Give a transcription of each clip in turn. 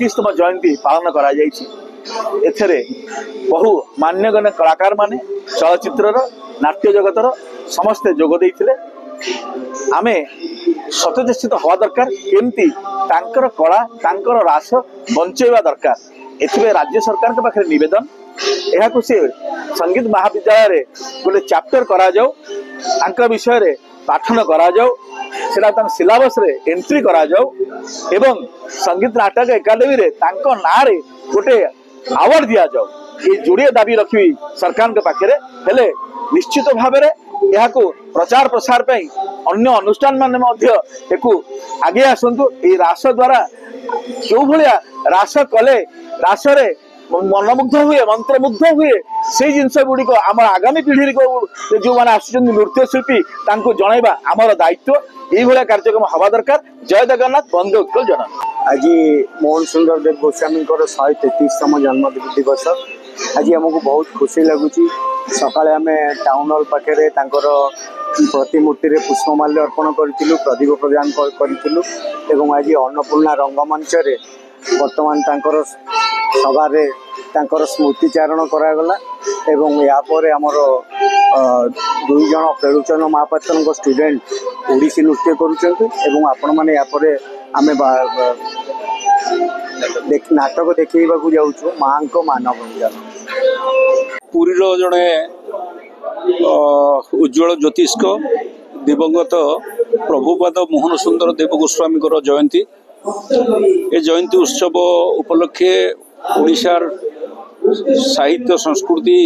35तम जयंती पालन करा जायछि। एथरे बहु मान्यगण्य कलाकार माने चलचित्रर नाट्य जगतर समस्ते जोग देइथिले। आमे सचेत हवा दरकार केमती तांकर कला तांकर रास बंचेवा दरकार। एथिबे राज्य सरकार के पाखे निवेदन यह से संगीत महाविद्यालय रे गोटे चैप्टर करा जाओ तांकर विषय रे पाठन करा जाओ सेटा सिलेबस रे एंट्री करा जाओ एवं संगीत नाटक एकाडेमी रे तांको ना रे गोटे अवार्ड दिया जाओ। ये जोड़े दाबी रखी सरकार के पाखे हेले निश्चित भाव में यह प्रचार प्रसार पे अन्य अनुष्ठान मान आगे आसतु। ये रास द्वारा जो भाया रास कले रास रे मनमुग्ध हुए मंत्रमुग्ध हुए से जिनस गुड़िक आम आगामी पीढ़ी को जो मैंने आसुच्च नृत्यशिल्पी जनइबा आमर दायित्व। ये कार्यक्रम हवा दरकार। जय जगन्नाथ वंदे उत्कल जननी। आज मोहन सुंदर देव गोस्वामी 133तम जन्म दिवस। आज आमको बहुत खुशी लगुच। सकाଳେ आम टाउन हॉल पाखे प्रतिमूर्ति रे पुष्पमाल्य अर्पण करूँ प्रदीप प्रदान करूँ। आज अन्नपूर्णा रंगमंच रे वर्तमान तांकर सभारे तांकर स्मृतिचारण करागला। एवं यापर आमर 2 जन पेलुचंद महापात्र स्टूडेंट ओडिसी नृत्य करुँच। आपण मैंने यापर आम नाटक देखा जाऊँ माँ को मानवंजन। पुरी जड़े उज्ज्वल ज्योतिष्क दिवंगत प्रभुपाद मोहन सुंदर देव गोस्वामी जयंती। ए जयंती उत्सव उपलक्षे ओडिशार साहित्य संस्कृति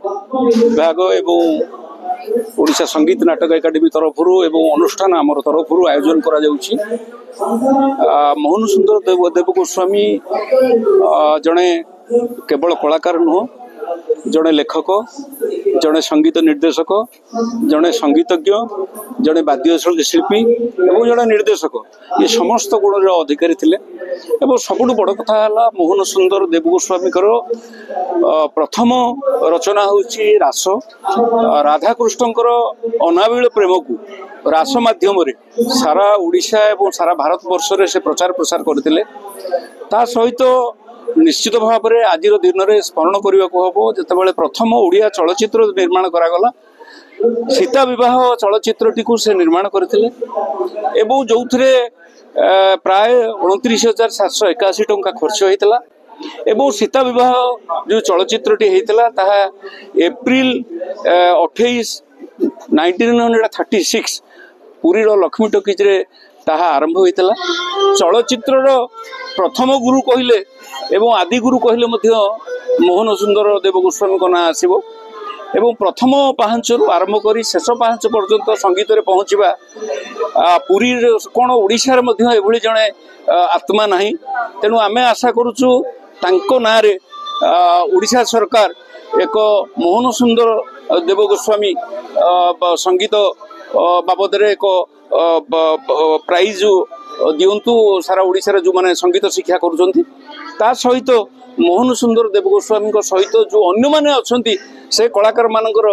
विभाग एवं ओडिशा संगीत नाटक एकाडेमी तरफ एवं अनुष्ठान आमर तरफ आयोजन करा जाउछि। मोहन सुंदर देव गोस्वामी जड़े केवल कलाकार नुह जड़े लेखक जड़े संगीत निर्देशक जड़े संगीतज्ञ जड़े वाद्य शिल्पी और जड़े निर्देशक ये समस्त गुण अधिकारी थिले। एवं सबुठ बड़ कथा है मोहन सुंदर देव गोस्वामी प्रथम रचना होची रास। राधाकृष्णकर अनाबिल प्रेम को रास माध्यम सारा ओडिशा एवं सारा भारत वर्ष रे से प्रचार प्रसार करथिले। ता सहित निश्चित भाव में आज दिन में स्मरण करने को हम जिते प्रथम ओडिया चलचित्र निर्माण करागला। सीता विवाह चलचित्र टी से निर्माण करते जो प्राय 29,781 टंका खर्च होता। एवं सीता विवाह जो चलचित्र टी होता एप्रिल 28 1936 पुरीर लक्ष्मी टॉकीज रे ताहा आरंभ होता। चलचित्र प्रथम गुरु कहले एवं आदि गुरु कहले मोहन सुंदर देव गोस्वामी का ना आसो। एवं प्रथम पाहांचरू आरंभ कर शेष पाहांच पर्यंत संगीत रे पहुँचवा पुरी कौन ओडिशार एभली जड़े आत्मा नहीं। तेणु आमे आशा करुचु तांको ना रे ओडिशा सरकार एक मोहन सुंदर देव गोस्वामी संगीत बाबद रे एक प्राइज दिंतु सारा ओडिशा जो माने संगीत शिक्षा करुँच। ता सहित मोहन सुंदर देव गोस्वामी सहित जो अन्य माने अच्छी से कलाकार मानकर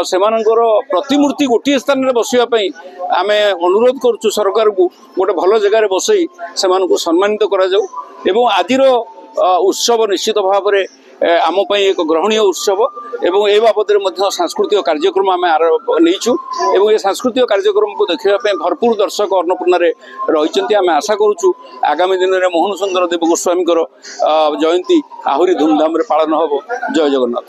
सेमानकर प्रतिमूर्ति गोटे स्थान में बसवाई आम अनुरोध करुँ सरकार को गोटे भल जगार बसई से सम्मानित करा जाऊ। एवं आजिर उत्सव निश्चित भाव में आम एक ग्रहणीय उत्सव एवं ए बाबद सांस्कृतिक कार्यक्रम आम नहींचु। एवं ये सांस्कृतिक कार्यक्रम को देखापी भरपूर दर्शक अन्नपूर्णा रही। आम आशा करुचु आगामी दिन में मोहन सुंदर देव गोस्वामी जयंती आहरी धूमधाम पालन हम। जय जगन्नाथ।